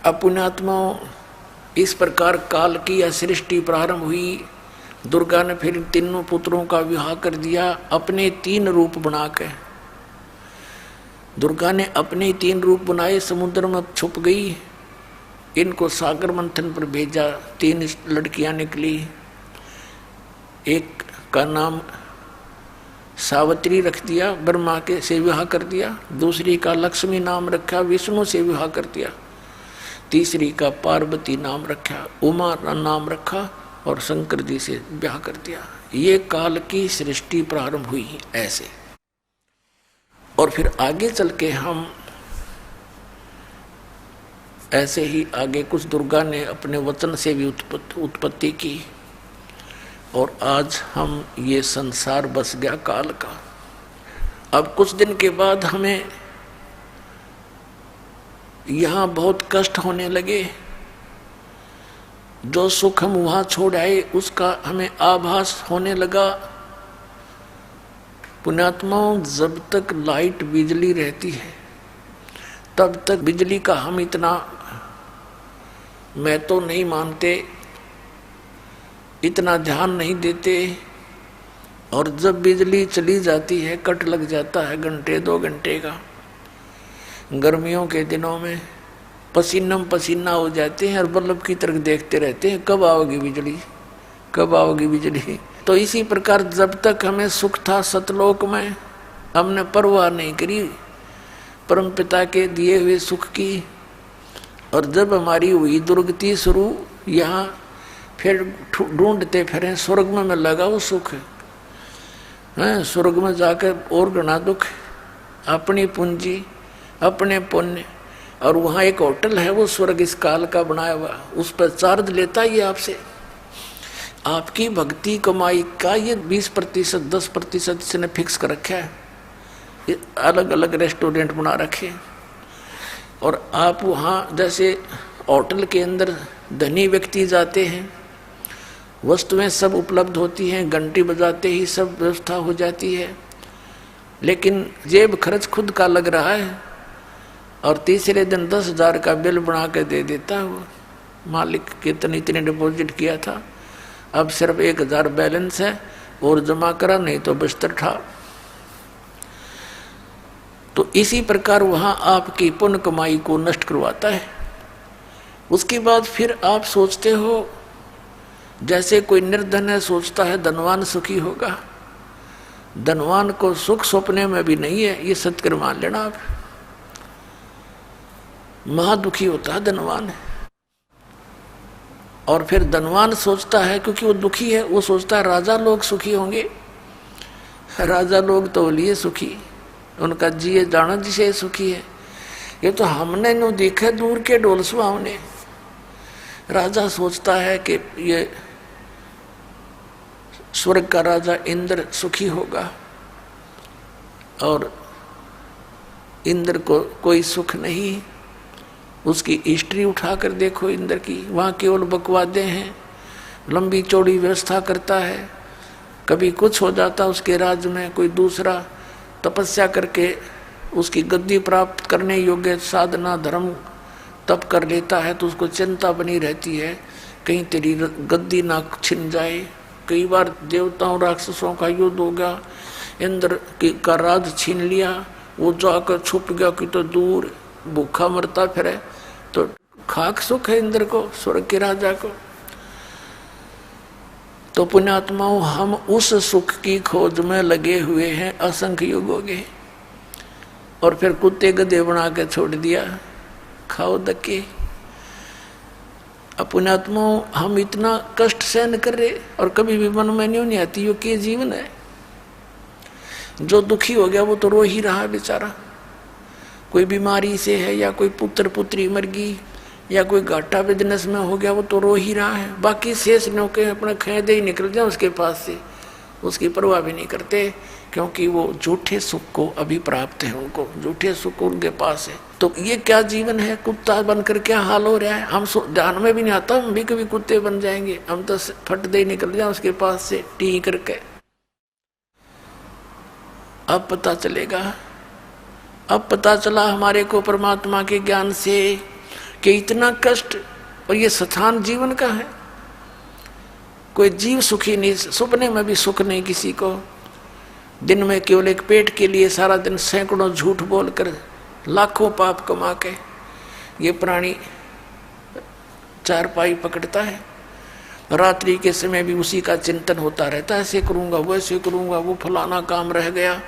अब पुण्यात्मा, इस प्रकार काल की यह सृष्टि प्रारंभ हुई। दुर्गा ने फिर तीनों पुत्रों का विवाह कर दिया अपने 3 रूप बना के। दुर्गा ने अपने 3 रूप बनाए, समुद्र में छुप गई, इनको सागर मंथन पर भेजा। 3 लड़कियां निकली, एक का नाम सावित्री रख दिया, ब्रह्मा के से विवाह कर दिया। दूसरी का लक्ष्मी नाम रखा, विष्णु से विवाह कर दिया। तीसरी का पार्वती नाम रखा, उमा नाम रखा और शंकर जी से ब्याह कर दिया। ये काल की सृष्टि प्रारंभ हुई ऐसे। और फिर आगे चल के हम ऐसे ही आगे कुछ दुर्गा ने अपने वचन से भी उत्पत्ति की और आज हम ये संसार बस गया काल का। अब कुछ दिन के बाद हमें यहाँ बहुत कष्ट होने लगे। जो सुख हम वहाँ छोड़ आए उसका हमें आभास होने लगा। पुण्यात्माओं, जब तक लाइट बिजली रहती है तब तक बिजली का हम इतना मैं तो नहीं मानते, इतना ध्यान नहीं देते। और जब बिजली चली जाती है, कट लग जाता है घंटे 2 घंटे का, गर्मियों के दिनों में पसीनम पसीना हो जाते हैं और बल्ब की तरफ देखते रहते हैं, कब आओगी बिजली, कब आओगी बिजली। तो इसी प्रकार जब तक हमें सुख था सतलोक में, हमने परवाह नहीं करी परम पिता के दिए हुए सुख की। और जब हमारी हुई दुर्गति शुरू, यहाँ फिर ढूंढते फिरें स्वर्ग में लगा वो सुख है। स्वर्ग में जाकर और घना दुख, अपनी पूंजी अपने पुण्य। और वहाँ एक होटल है, वो स्वर्ग इस काल का बनाया हुआ, उस पर चार्ज लेता ही आपसे। आपकी भक्ति कमाई का ये 20% 10% इसने फिक्स कर रखा है। ये अलग अलग रेस्टोरेंट बना रखे। और आप वहाँ जैसे होटल के अंदर धनी व्यक्ति जाते हैं, वस्तुएं सब उपलब्ध होती हैं, घंटी बजाते ही सब व्यवस्था हो जाती है, लेकिन जेब खर्च खुद का लग रहा है। और तीसरे दिन 10,000 का बिल बना के दे देता है वो मालिक, कितने इतने डिपॉजिट किया था, अब सिर्फ 1,000 बैलेंस है और जमा करा, नहीं तो बस्तर ठा। तो इसी प्रकार वहाँ आपकी पुण्य कमाई को नष्ट करवाता है। उसके बाद फिर आप सोचते हो, जैसे कोई निर्धन है सोचता है धनवान सुखी होगा। धनवान को सुख सपने में भी नहीं है, ये सत्य मान लेना आप। महादुखी होता है धनवान। और फिर धनवान सोचता है, क्योंकि वो दुखी है, वो सोचता है राजा लोग सुखी होंगे। राजा लोग तो लिए सुखी, उनका जिए जाना जिसे सुखी है। ये तो हमने नो देखा दूर के डोल सुहावने। राजा सोचता है कि ये स्वर्ग का राजा इंद्र सुखी होगा, और इंद्र को कोई सुख नहीं। उसकी हिस्ट्री उठाकर देखो इंद्र की, वहाँ केवल बकवादे हैं, लंबी चौड़ी व्यवस्था करता है। कभी कुछ हो जाता उसके राज्य में, कोई दूसरा तपस्या करके उसकी गद्दी प्राप्त करने योग्य साधना धर्म तप कर लेता है, तो उसको चिंता बनी रहती है कहीं तेरी गद्दी ना छिन जाए। कई बार देवताओं राक्षसों का युद्ध हो गया, इंद्र का राज छीन लिया, वो जाकर छुप गया कि तो दूर भूखा मरता फिरे। तो खाक सुख है इंद्र को, स्वर्ग के राजा को। तो पुण्यात्माओं, हम उस सुख की खोज में लगे हुए हैं असंख्य युगों के, और फिर कुत्ते गधे बना के छोड़ दिया, खाओ धक्के। अब पुण्यात्माओं, हम इतना कष्ट सहन कर रहे और कभी भी मन में नहीं आती यो के जीवन है। जो दुखी हो गया वो तो रो ही रहा बेचारा। कोई बीमारी से है, या कोई पुत्र पुत्री मर गई, या कोई घाटा बिजनेस में हो गया, वो तो रो ही रहा है। बाकी शेष नौके अपने खेदे ही निकल जाए उसके पास से, उसकी परवाह भी नहीं करते, क्योंकि वो झूठे सुख को अभी प्राप्त है, उनको झूठे सुख उनके पास है। तो ये क्या जीवन है, कुत्ता बनकर क्या हाल हो रहा है। हम ध्यान में भी नहीं आता, हम भी कभी कुत्ते बन जाएंगे, हम तो फट दे निकल जाए उसके पास से टी करके। अब पता चलेगा, अब पता चला हमारे को परमात्मा के ज्ञान से कि इतना कष्ट, और ये स्थान जीवन का है। कोई जीव सुखी नहीं, सपने में भी सुख नहीं किसी को। दिन में केवल एक पेट के लिए सारा दिन सैकड़ों झूठ बोलकर लाखों पाप कमा के ये प्राणी चारपाई पकड़ता है। रात्रि के समय भी उसी का चिंतन होता रहता है, ऐसे करूंगा वैसे करूंगा, वो फलाना काम रह गया।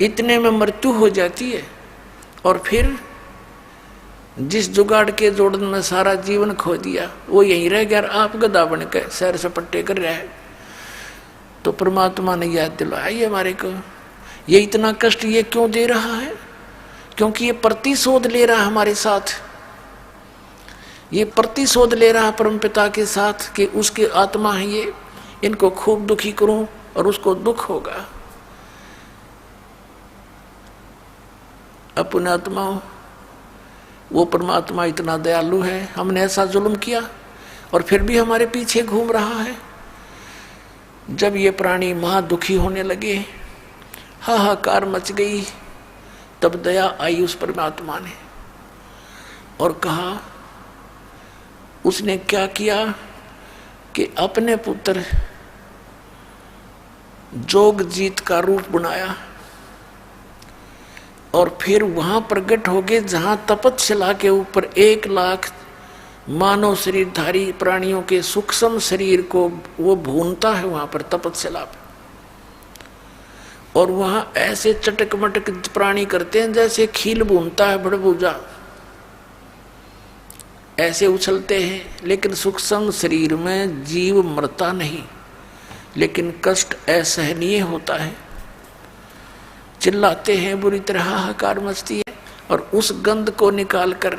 इतने में मृत्यु हो जाती है, और फिर जिस जुगाड़ के जोड़न में सारा जीवन खो दिया वो यहीं रह गया। आप गधा बन के सैर सपट्टे कर रहा है। तो परमात्मा ने याद दिलाया ये हमारे को, ये इतना कष्ट ये क्यों दे रहा है? क्योंकि ये प्रतिशोध ले रहा है हमारे साथ। ये प्रतिशोध ले रहा है परमपिता के साथ कि उसकी आत्मा है ये, इनको खूब दुखी करूं और उसको दुख होगा। अपने आत्माओं, वो परमात्मा इतना दयालु है, हमने ऐसा जुल्म किया और फिर भी हमारे पीछे घूम रहा है। जब ये प्राणी महा दुखी होने लगे, हाहाकार मच गई, तब दया आई उस परमात्मा ने और कहा, उसने क्या किया कि अपने पुत्र जोगजीत का रूप बनाया और फिर वहां प्रकट हो गए जहां तपतशिला के ऊपर 1 लाख मानव शरीरधारी प्राणियों के सूक्ष्म शरीर को वो भूनता है वहां पर तपतशिला पे। और वहां ऐसे चटक मटक प्राणी करते हैं जैसे खील भूनता है भड़भूजा, ऐसे उछलते हैं। लेकिन सूक्ष्म शरीर में जीव मरता नहीं, लेकिन कष्ट असहनीय होता है। चिल्लाते हैं, बुरी तरह हाहाकार मचती है। और उस गंध को निकाल कर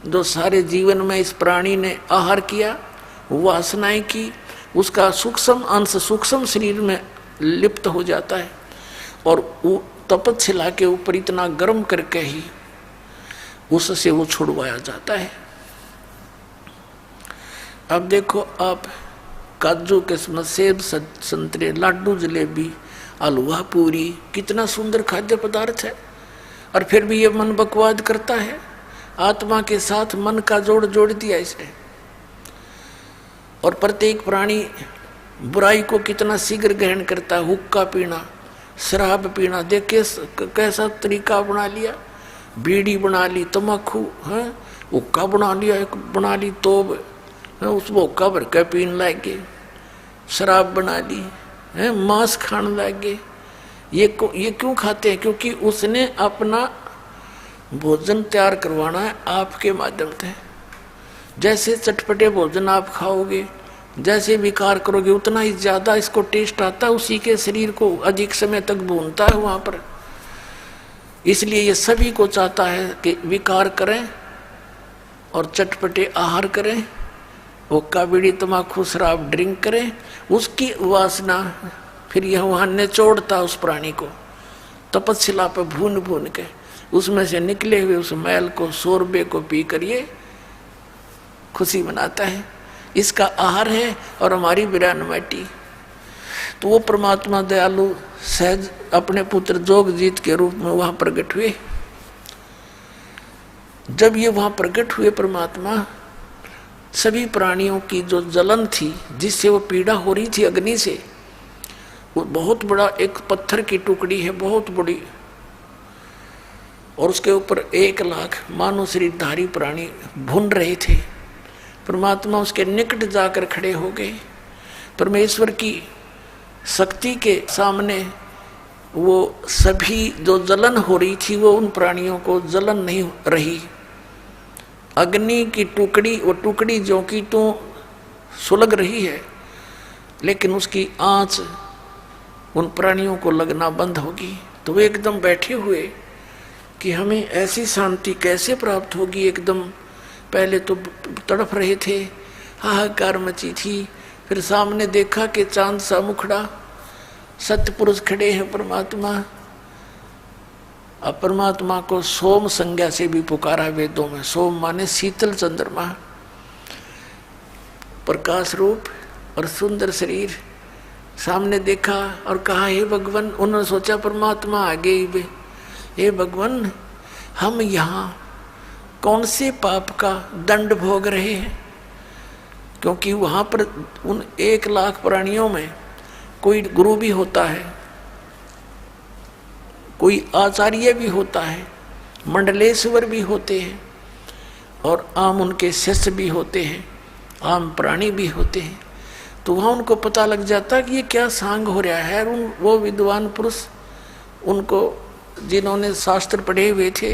जो सारे जीवन में इस प्राणी ने आहार किया, वासनाएं की, उसका सूक्ष्म अंश सूक्ष्म शरीर में लिप्त हो जाता है और वो तपतशिला के ऊपर इतना गर्म करके ही उससे वो छुड़वाया जाता है। अब देखो आप, काजू किस्मत, सेब, संतरे, लाडू, जलेबी, हलवा, पूरी, कितना सुंदर खाद्य पदार्थ है, और फिर भी ये मन बकवाद करता है। आत्मा के साथ मन का जोड़ दिया इसने। और प्रत्येक प्राणी बुराई को कितना शीघ्र ग्रहण करता है। हुक्का पीना, शराब पीना, देख कैसा तरीका बना लिया। बीड़ी बना ली, तम्बाकू है, हुक्का बना लिया, एक बना ली तोब है, उसमें हुक्का भर के पीने लगे। शराब बना ली है, मांस खाने लगे। ये क्यों खाते हैं? क्योंकि उसने अपना भोजन तैयार करवाना है आपके माध्यम से। जैसे चटपटे भोजन आप खाओगे, जैसे विकार करोगे, उतना ही ज्यादा इसको टेस्ट आता है, उसी के शरीर को अधिक समय तक भूनता है वहां पर। इसलिए ये सभी को चाहता है कि विकार करें और चटपटे आहार करें, हुक्का, बीड़ी, तम्बाकू, शराब ड्रिंक करें। उसकी वासना फिर यह वहां निचोड़ता उस प्राणी को तपतशिला पर भून भून के, उसमें से निकले हुए उस मैल को, शोरबे को पी कर ये खुशी मनाता है। इसका आहार है और हमारी विरान माटी। तो वो परमात्मा दयालु सहज अपने पुत्र जोगजीत के रूप में वहां प्रकट हुए। जब ये वहां प्रकट हुए परमात्मा, सभी प्राणियों की जो जलन थी, जिससे वो पीड़ा हो रही थी अग्नि से, वो बहुत बड़ा एक पत्थर की टुकड़ी है, बहुत बड़ी, और उसके ऊपर 1 लाख मानव शरीरधारी प्राणी भुन रहे थे। परमात्मा उसके निकट जाकर खड़े हो गए। परमेश्वर की शक्ति के सामने वो सभी जो जलन हो रही थी, वो उन प्राणियों को जलन नहीं रही। अग्नि की टुकड़ी, वो टुकड़ी जो कि तो सुलग रही है, लेकिन उसकी आंच उन प्राणियों को लगना बंद होगी। तो वे एकदम बैठे हुए कि हमें ऐसी शांति कैसे प्राप्त होगी। एकदम पहले तो तड़प रहे थे, हाहाकार मची थी। फिर सामने देखा कि चांद सा मुखड़ा, सत्य पुरुष खड़े हैं परमात्मा। अब परमात्मा को सोम संज्ञा से भी पुकारा वेदों में। सोम माने शीतल चंद्रमा, प्रकाश रूप और सुंदर शरीर। सामने देखा और कहा, हे भगवान। उन्होंने सोचा परमात्मा आ गए, हे भगवान हम यहाँ कौन से पाप का दंड भोग रहे हैं, क्योंकि वहां पर उन 1,00,000 प्राणियों में कोई गुरु भी होता है, कोई आचार्य भी होता है, मंडलेश्वर भी होते हैं और आम उनके शिष्य भी होते हैं, आम प्राणी भी होते हैं। तो वहाँ उनको पता लग जाता कि ये क्या सांग हो रहा है। वो विद्वान पुरुष उनको, जिन्होंने शास्त्र पढ़े हुए थे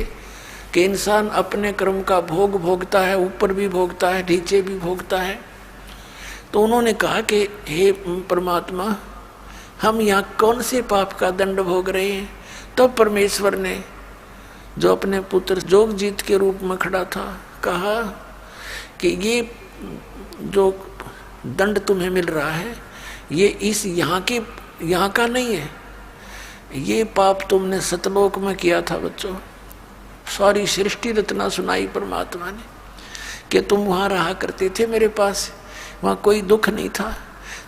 कि इंसान अपने कर्म का भोग भोगता है, ऊपर भी भोगता है, नीचे भी भोगता है, तो उन्होंने कहा कि हे परमात्मा, हम यहाँ कौन से पाप का दंड भोग रहे हैं। तब तो परमेश्वर ने, जो अपने पुत्र जोगजीत के रूप में खड़ा था, कहा कि ये जो दंड तुम्हें मिल रहा है ये इस यहाँ का नहीं है, ये पाप तुमने सतलोक में किया था। बच्चों, सारी सृष्टि रचना सुनाई परमात्मा ने कि तुम वहाँ रहा करते थे मेरे पास, वहाँ कोई दुख नहीं था,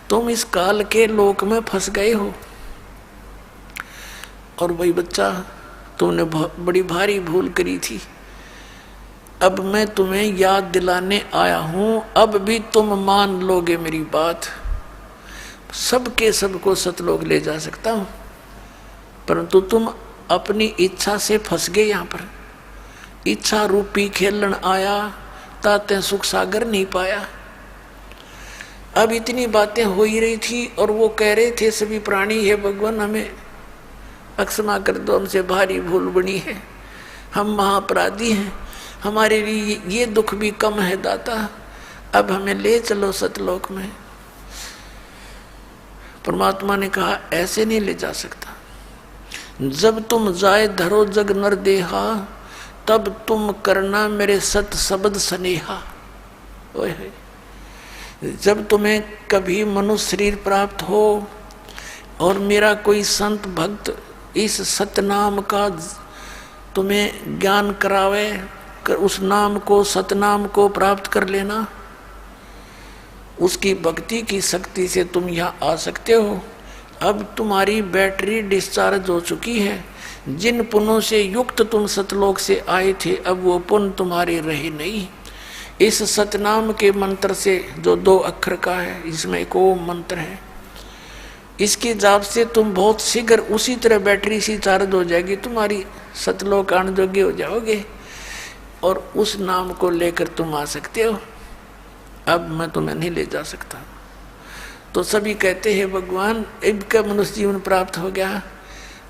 तुम इस काल के लोक में फंस गए हो। और वही बच्चा, तुमने बड़ी भारी भूल करी थी, अब मैं तुम्हें याद दिलाने आया हूं, अब भी तुम मान लोगे मेरी बात। सबके सबको सतलोक ले जा सकता हूं, परंतु तुम अपनी इच्छा से फंस गए। यहां पर इच्छा रूपी खेलन आया, ताते सुख सागर नहीं पाया। अब इतनी बातें हो ही रही थी और वो कह रहे थे सभी प्राणी, हे भगवान हमें अक्षमा कर दो, हमसे भारी भूल बनी है, हम महाअपराधी हैं, हमारे लिए ये दुख भी कम है दाता, अब हमें ले चलो सतलोक में। परमात्मा ने कहा ऐसे नहीं ले जा सकता, जब तुम जाए धरो जग नर देहा, तब तुम करना मेरे सत शब्द स्नेहा। ओए, जब तुम्हें कभी मनुष्य शरीर प्राप्त हो और मेरा कोई संत भक्त इस सतनाम का तुम्हें ज्ञान करावे, उस नाम को, सतनाम को प्राप्त कर लेना, उसकी भक्ति की शक्ति से तुम यहाँ आ सकते हो। अब तुम्हारी बैटरी डिस्चार्ज हो चुकी है, जिन पुण्यों से युक्त तुम सतलोक से आए थे, अब वो पुण्य तुम्हारे रहे नहीं। इस सतनाम के मंत्र से, जो 2 अक्षर का है, इसमें एक ओम मंत्र है, इसके जाप से तुम बहुत शीघ्र उसी तरह बैटरी सी चार्ज हो जाएगी, तुम्हारी सतलोक आने जोगे हो जाओगे और उस नाम को लेकर तुम आ सकते हो। अब मैं तुम्हें नहीं ले जा सकता। तो सभी कहते हैं भगवान, इनका मनुष्य जीवन प्राप्त हो गया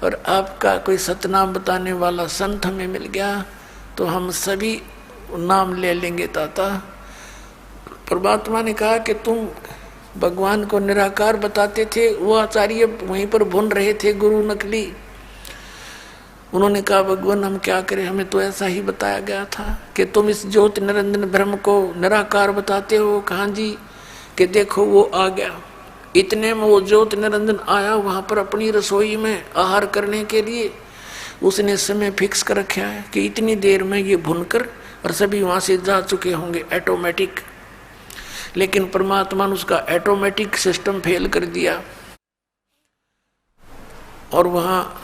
और आपका कोई सतनाम बताने वाला संत हमें मिल गया, तो हम सभी नाम ले लेंगे ताता। परमात्मा ने कहा कि तुम भगवान को निराकार बताते थे, वो आचार्य वहीं पर भुन रहे थे, गुरु नकली। उन्होंने कहा भगवान हम क्या करें, हमें तो ऐसा ही बताया गया था कि तुम इस ज्योति निरंजन ब्रह्म को निराकार बताते हो। कहाँ जी, कि देखो वो आ गया। इतने में वो ज्योति निरंजन आया, वहाँ पर अपनी रसोई में आहार करने के लिए उसने समय फिक्स कर रखा है कि इतनी देर में ये भुनकर, और सभी वहाँ से जा चुके होंगे ऑटोमेटिक। लेकिन परमात्मा ने उसका ऑटोमेटिक सिस्टम फेल कर दिया और वहाँ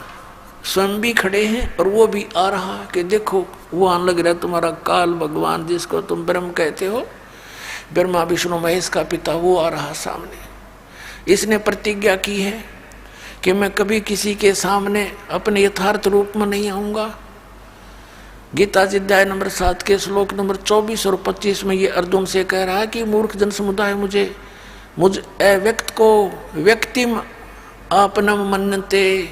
स्वयं भी खड़े हैं और वो भी आ रहा कि देखो वो आने लग रहा तुम्हारा काल भगवान, जिसको तुम ब्रह्म कहते हो, ब्रह्मा विष्णु महेश का पिता, वो आ रहा सामने। इसने प्रतिज्ञा की है कि मैं कभी किसी के सामने अपने यथार्थ रूप में नहीं आऊँगा। गीता जी अध्याय नंबर 7 के श्लोक नंबर 24 और 25 में ये अर्जुन से कह रहा है कि मूर्ख जन समुदाय मुझ अव्यक्त को व्यक्तिम आपनम मन्नते,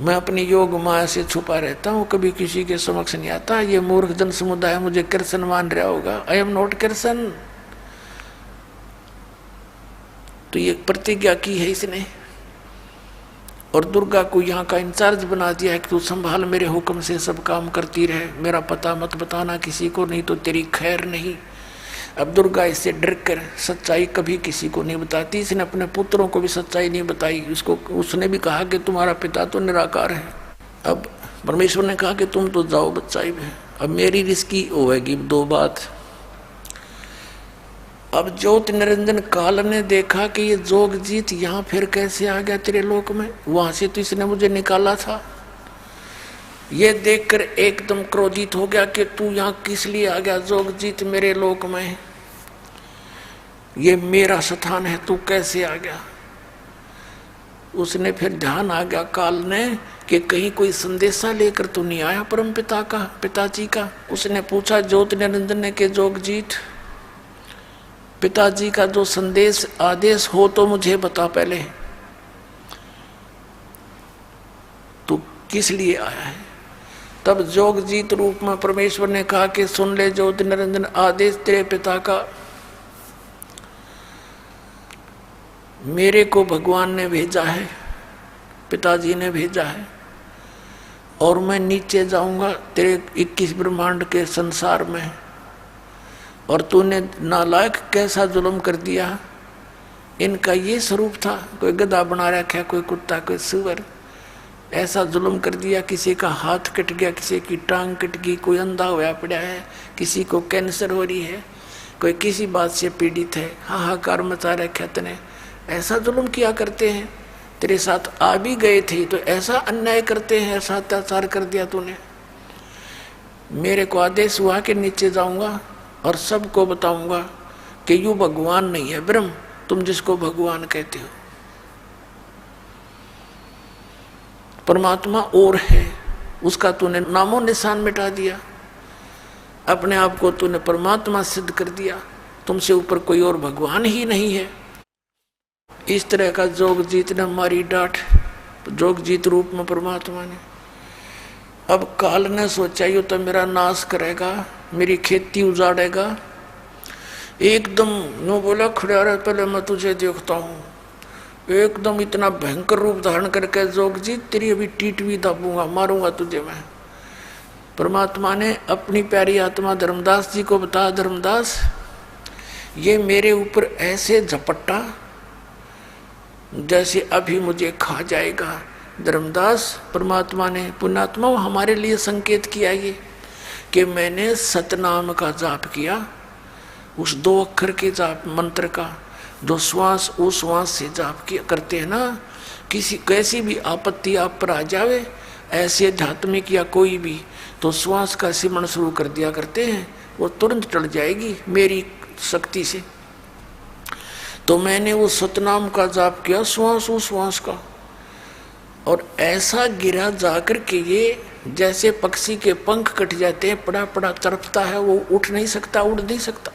मैं अपनी योग माया से छुपा रहता हूँ, कभी किसी के समक्ष नहीं आता। ये मूर्ख जन समुदाय मुझे कृष्ण मान रहा होगा, आई एम नॉट कृष्ण। तो ये प्रतिज्ञा की है इसने, और दुर्गा को यहाँ का इंचार्ज बना दिया है कि तू संभाल, मेरे हुक्म से सब काम करती रहे, मेरा पता मत बताना किसी को, नहीं तो तेरी खैर नहीं। अब दुर्गा इससे डर कर सच्चाई कभी किसी को नहीं बताती। इसने अपने पुत्रों को भी सच्चाई नहीं बताई। उसने भी कहा कि तुम्हारा पिता तो निराकार है। अब परमेश्वर ने कहा कि तुम तो जाओ बच्चाई में, अब मेरी रिस्की होगी 2 बात। अब ज्योति निरंजन काल ने देखा कि ये जोगजीत यहाँ फिर कैसे आ गया तेरे लोक में, वहां से तो इसने मुझे निकाला था। ये देखकर एकदम क्रोधित हो गया कि तू यहाँ किस लिए आ गया जोगजीत, मेरे लोक में, ये मेरा स्थान है, तू कैसे आ गया। उसने फिर ध्यान आ गया काल ने कि कहीं कोई संदेशा लेकर तो नहीं आया परम पिता का, पिताजी का। उसने पूछा ज्योति निरंजन ने कि जोगजीत, पिताजी का जो संदेश आदेश हो तो मुझे बता पहले, तू किस लिए आया है। तब जोगजीत रूप में परमेश्वर ने कहा कि सुन ले ज्योति निरंजन, आदेश तेरे पिता का, मेरे को भगवान ने भेजा है, पिताजी ने भेजा है, और मैं नीचे जाऊंगा तेरे 21 ब्रह्मांड के संसार में, और तूने नालायक कैसा जुल्म कर दिया। इनका ये स्वरूप था, कोई गधा बना रखा, कोई कुत्ता, कोई सुअर, ऐसा जुल्म कर दिया। किसी का हाथ कट गया, किसी की टांग कट गई, कोई अंधा हुआ पड़ा है, किसी को कैंसर हो रही है, कोई किसी बात से पीड़ित है, हाहाकार मचा रखा तने, ऐसा जुल्म किया करते हैं। तेरे साथ आ भी गए थे तो ऐसा अन्याय करते हैं, ऐसा अत्याचार कर दिया तूने। मेरे को आदेश हुआ कि नीचे जाऊंगा और सबको बताऊंगा कि यू भगवान नहीं है ब्रह्म, तुम जिसको भगवान कहते हो, परमात्मा और है, उसका तूने नामो निशान मिटा दिया, अपने आप को तूने परमात्मा सिद्ध कर दिया, तुमसे ऊपर कोई और भगवान ही नहीं है। इस तरह का जोगजीत ने मारी डांट, जोगजीत रूप में परमात्मा ने। अब काल ने सोचा ये तो मेरा नाश करेगा, मेरी खेती उजाड़ेगा। एकदम नो बोला, खड़ा रहे पहले मैं तुझे देखता हूँ। एकदम इतना भयंकर रूप धारण करके जोगजीत तेरी अभी टीट भी दाबूंगा, मारूंगा तुझे मैं। परमात्मा ने अपनी प्यारी आत्मा धर्मदास जी को बताया, धर्मदास ये मेरे ऊपर ऐसे झपट्टा जैसे अभी मुझे खा जाएगा। धर्मदास परमात्मा ने, पुण्यात्मा हमारे लिए संकेत किया ये कि मैंने सतनाम का जाप किया, उस 2 अक्षर के जाप मंत्र का, जो श्वास उस श्वास से जाप किया करते हैं ना। किसी कैसी भी आपत्ति आप पर आ जावे, ऐसे आध्यात्मिक या कोई भी, तो श्वास का सिमरण शुरू कर दिया करते हैं, वो तुरंत टल जाएगी मेरी शक्ति से। तो मैंने वो सतनाम का जाप किया, श्वास उस श्वास का, और ऐसा गिरा जाकर के ये जैसे पक्षी के पंख कट जाते हैं, पड़ा पड़ा तड़पता है, वो उठ नहीं सकता, उड़ नहीं सकता।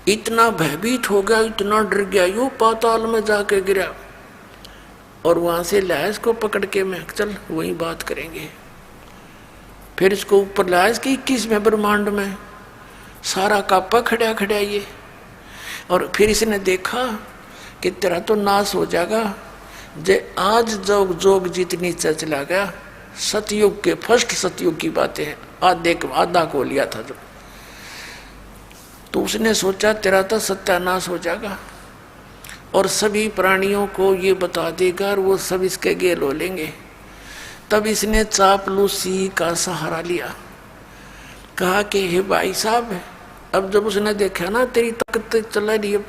इतना भयभीत हो गया, इतना डर गया, यूं पाताल में जाके गिरा। और वहां से लाया इसको पकड़ के, मैं चल वही बात करेंगे। फिर इसको ऊपर लाया इसके 21वें ब्रह्मांड में, सारा कापा खड़ा खड़ा ये। और फिर इसने देखा कि तेरा तो नाश हो जाएगा। जे आज जोगजीत नीचे चला गया, सतयुग के फर्स्ट सतयुग की बातें हैं, आधा को लिया था जो, तो उसने सोचा तेरा तो सत्यानाश हो जाएगा और सभी प्राणियों को ये बता देगा और वो सब इसके गेल हो लेंगे। तब इसने चापलूसी का सहारा लिया, कहा कि हे भाई साहब, अब जब उसने देखा ना तेरी ताकत चला रही, अब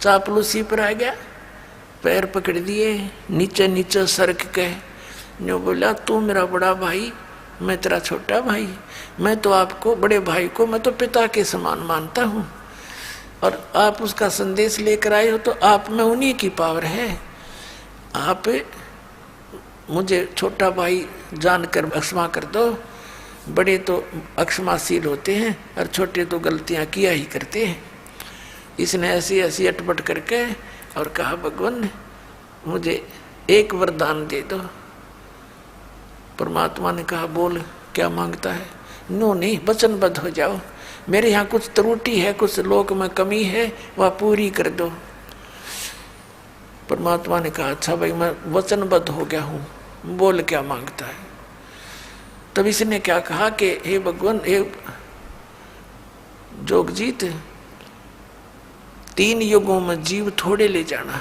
चापलूसी पर आ गया, पैर पकड़ दिए, नीचे नीचे सरक के जो बोला, तू मेरा बड़ा भाई, मैं तेरा छोटा भाई, मैं तो आपको बड़े भाई को मैं तो पिता के समान मानता हूँ, और आप उसका संदेश लेकर आए हो तो आप में उन्हीं की पावर है। आप मुझे छोटा भाई जानकर क्षमा कर दो, बड़े तो अक्षमाशील होते हैं और छोटे तो गलतियाँ किया ही करते हैं। इसने ऐसी ऐसी अटपट करके और कहा, भगवान मुझे एक वरदान दे दो। परमात्मा ने कहा, बोल क्या मांगता है। नो नहीं, वचनबद्ध हो जाओ, मेरे यहाँ कुछ त्रुटि है, कुछ लोक में कमी है, वह पूरी कर दो। परमात्मा ने कहा, अच्छा भाई मैं वचनबद्ध हो गया हूँ, बोल क्या मांगता है। तब इसने क्या कहा कि हे भगवान, हे जोगजीत, 3 युगों में जीव थोड़े ले जाना,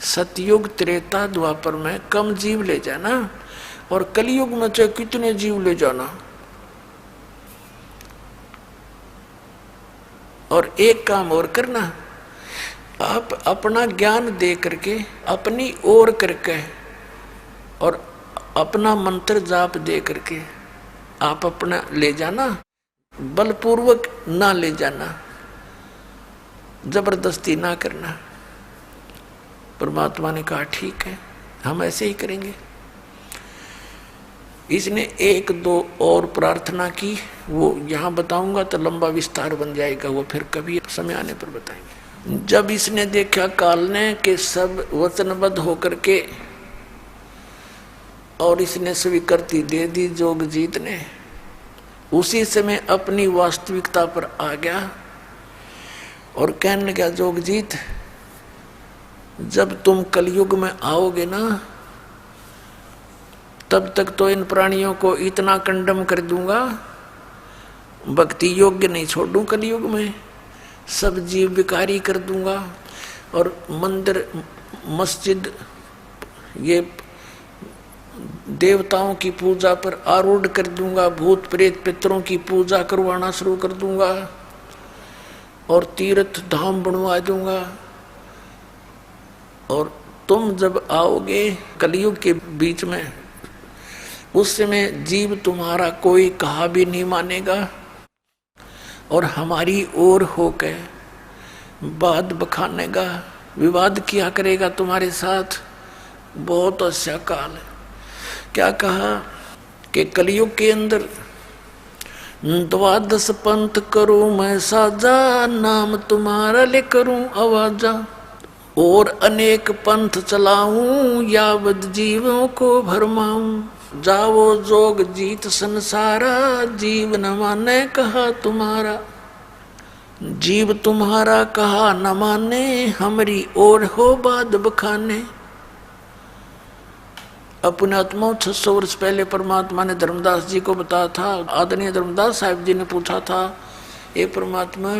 सतयुग त्रेता द्वापर में कम जीव ले जाना, और कलयुग में चाहे कितने जीव ले जाना। और एक काम और करना, आप अपना ज्ञान दे करके, अपनी ओर करके, और अपना मंत्र जाप दे करके आप अपना ले जाना, बलपूर्वक ना ले जाना, जबरदस्ती ना करना। परमात्मा ने कहा ठीक है, हम ऐसे ही करेंगे। इसने एक दो और प्रार्थना की, वो यहाँ बताऊंगा तो लंबा विस्तार बन जाएगा, वो फिर कभी समय आने पर बताएंगे। जब इसने देखा काल ने कि सब वचनबद्ध होकर के और इसने स्वीकृति दे दी जोगजीत ने, उसी समय अपनी वास्तविकता पर आ गया और कहने लगा जोगजीत, जब तुम कलयुग में आओगे ना, तब तक तो इन प्राणियों को इतना कंडम कर दूंगा, भक्ति योग्य नहीं छोड़ूं कलयुग में, सब जीव विकारी कर दूंगा और मंदिर मस्जिद ये देवताओं की पूजा पर आरूढ़ कर दूंगा, भूत प्रेत पितरों की पूजा करवाना शुरू कर दूंगा और तीर्थ धाम बनवा दूंगा। और तुम जब आओगे कलयुग के बीच में, उस समय जीव तुम्हारा कोई कहा भी नहीं मानेगा और हमारी ओर होकर बात बखानेगा, विवाद किया करेगा तुम्हारे साथ। बहुत अच्छा काल है। क्या कहा कि कलयुग के अंदर 12 पंथ करूं मैं साजा, नाम तुम्हारा ले करूं आवाजा, और अनेक पंथ चलाऊं यावत जीवों को भरमाऊं, जाओ जोग जीत संसारा, जीव न माने कहा तुम्हारा, जीव तुम्हारा कहा न माने, हमारी ओर हो बात बखाने। अपने आत्मा 600 वर्ष पहले परमात्मा ने धर्मदास जी को बताया था। आदरणीय धर्मदास साहिब जी ने पूछा था, ये परमात्मा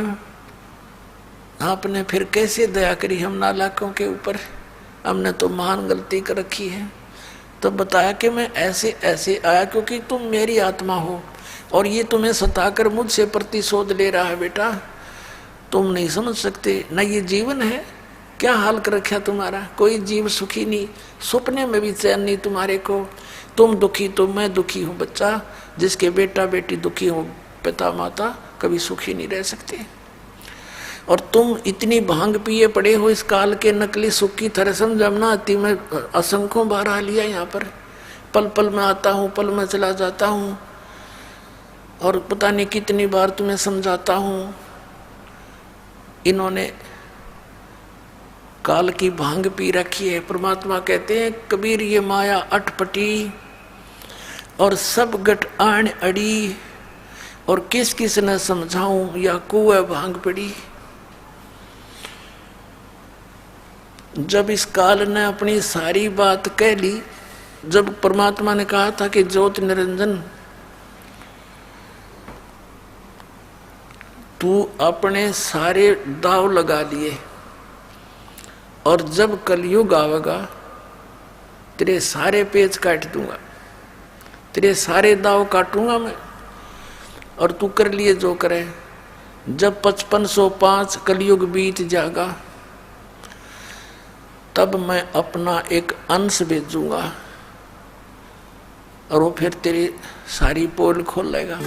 आपने फिर कैसे दया करी हम नालायकों के ऊपर, हमने तो महान गलती कर रखी है। तो बताया कि मैं ऐसे ऐसे आया क्योंकि तुम मेरी आत्मा हो और ये तुम्हें सताकर मुझसे प्रतिशोध ले रहा है। बेटा तुम नहीं समझ सकते, न ये जीवन है, क्या हाल कर रखा तुम्हारा, कोई जीव सुखी नहीं, सपने में भी चैन नहीं तुम्हारे को, तुम दुखी तो मैं दुखी हूँ। बच्चा जिसके बेटा बेटी दुखी हो, पिता माता कभी सुखी नहीं रह सकते। और तुम इतनी भांग पिए पड़े हो इस काल के नकली सुख की तरह, समझना आती। मैं असंख्यों बार आ लिया यहाँ पर, पल पल में आता हूँ, पल में चला जाता हूँ और पता नहीं कितनी बार तुम्हें समझाता हूँ। इन्होंने काल की भांग पी रखी है। परमात्मा कहते हैं कबीर ये माया अटपटी और सब गट आण अड़ी, और किस किस ने समझाऊं या कुएं भांग पड़ी। जब इस काल ने अपनी सारी बात कह ली, जब परमात्मा ने कहा था कि ज्योति निरंजन तू अपने सारे दाव लगा लिए और जब कलयुग आवेगा तेरे सारे पेच काट दूंगा, तेरे सारे दाव काटूंगा मैं, और तू कर लिए जो करे। जब 5505 कलयुग बीत जाएगा तब मैं अपना एक अंश भेजूंगा और वो फिर तेरी सारी पोल खोल लेगा।